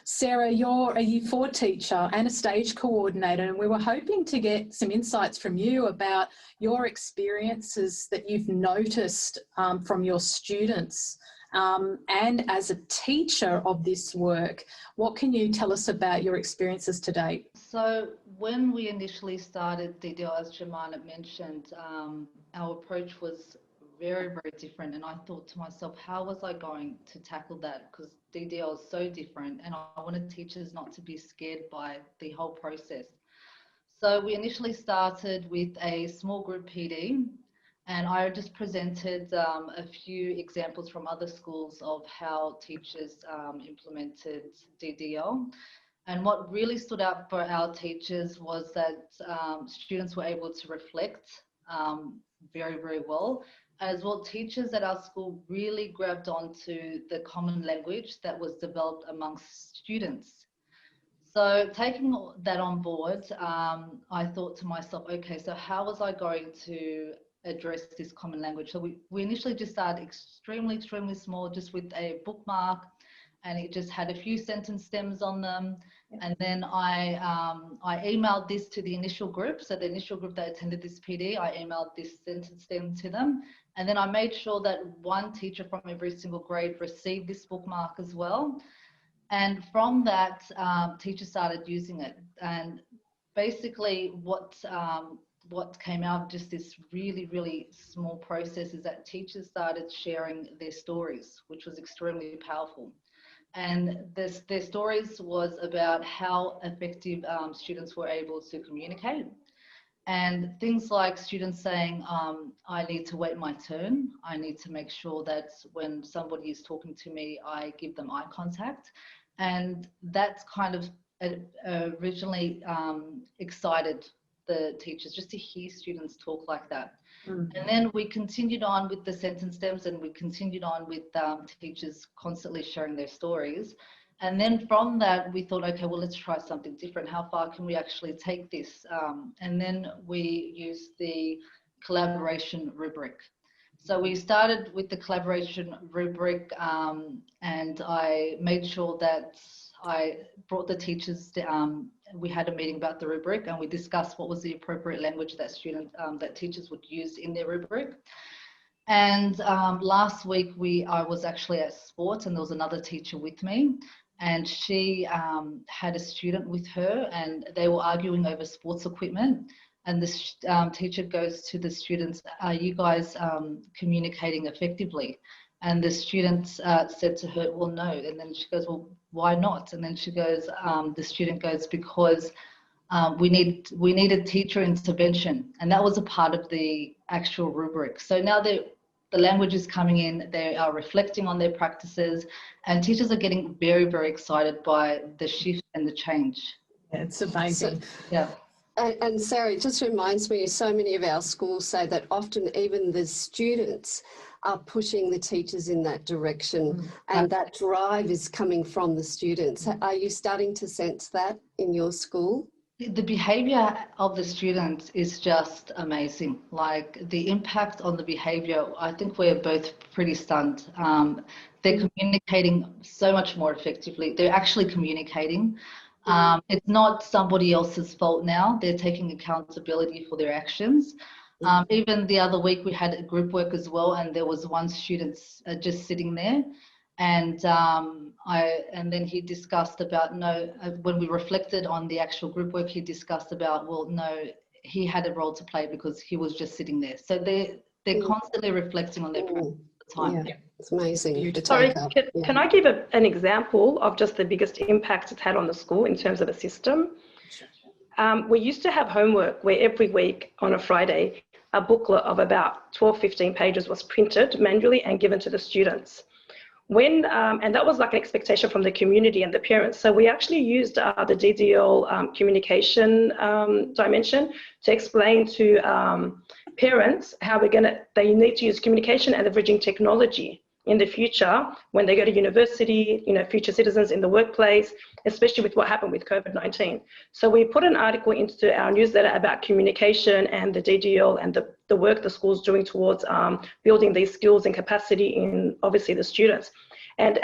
Sarah, you're a Year 4 teacher and a stage coordinator, and we were hoping to get some insights from you about your experiences that you've noticed from your students. And as a teacher of this work, what can you tell us about your experiences to date? So when we initially started DDL, as Jemana mentioned, our approach was very, very different. And I thought to myself, how was I going to tackle that? Because DDL is so different and I wanted teachers not to be scared by the whole process. So we initially started with a small group PD, and I just presented a few examples from other schools of how teachers implemented DDL. And what really stood out for our teachers was that students were able to reflect very, very well. As well, teachers at our school really grabbed onto the common language that was developed amongst students. So taking that on board, I thought to myself, okay, so how was I going to address this common language? So we initially just started extremely, extremely small, just with a bookmark, and it just had a few sentence stems on them. And then I emailed this to the initial group. So the initial group that attended this PD, I emailed this sentence stem to them. And then I made sure that one teacher from every single grade received this bookmark as well. And from that, teachers started using it. And basically what came out of just this really, really small process is that teachers started sharing their stories, which was extremely powerful. And their stories was about how effective students were able to communicate. And things like students saying, I need to wait my turn. I need to make sure that when somebody is talking to me, I give them eye contact. And that's kind of originally excited the teachers just to hear students talk like that. And then we continued on with the sentence stems, and we continued on with teachers constantly sharing their stories. And then from that, we thought, okay, well, let's try something different. How far can we actually take this? And then we used the collaboration rubric. So we started with the collaboration rubric, and I made sure that I brought the teachers, we had a meeting about the rubric, and we discussed what was the appropriate language that that teachers would use in their rubric. And last week I was actually at sports, and there was another teacher with me, and she had a student with her, and they were arguing over sports equipment. And this teacher goes to the students, are you guys communicating effectively? And the student said to her, well, no. And then she goes, well, why not? And then she goes, the student goes, because we needed teacher intervention. And that was a part of the actual rubric. So now the language is coming in, they are reflecting on their practices, and teachers are getting very, very excited by the shift and the change. Yeah, it's amazing. So, yeah. And Sarah, it just reminds me, so many of our schools say that often even the students are pushing the teachers in that direction, and that drive is coming from the students. Are you starting to sense that in your school? The behavior of the students is just amazing. Like the impact on the behavior, I think we're both pretty stunned. They're communicating so much more effectively. They're actually communicating. It's not somebody else's fault now. They're taking accountability for their actions. Even the other week we had a group work as well, and there was one student just sitting there, and then he discussed about when we reflected on the actual group work, he discussed about, well, no, he had a role to play because he was just sitting there. So they're constantly reflecting on their practice all the time. Yeah, it's amazing. Sorry, can I give an example of just the biggest impact it's had on the school in terms of a system? We used to have homework where every week on a Friday, a booklet of about 12-15 pages was printed manually and given to the students. And that was like an expectation from the community and the parents. So we actually used the DDL communication dimension to explain to parents how they need to use communication and leveraging technology in the future when they go to university, future citizens in the workplace, especially with what happened with COVID-19. So we put an article into our newsletter about communication and the DDL and the work the school's doing towards building these skills and capacity in obviously the students. And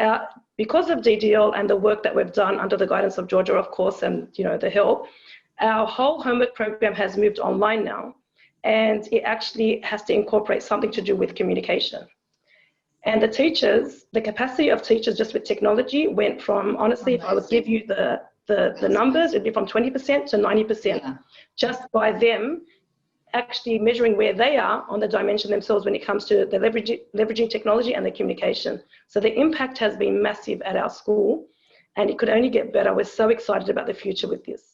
because of DDL and the work that we've done under the guidance of Georgia, of course, and the help, our whole homework program has moved online now, and it actually has to incorporate something to do with communication. And the teachers, the capacity of teachers just with technology went from, honestly, if I would give you the numbers, it'd be from 20% to 90%, just by them actually measuring where they are on the dimension themselves when it comes to the leveraging technology and the communication. So the impact has been massive at our school, and it could only get better. We're so excited about the future with this.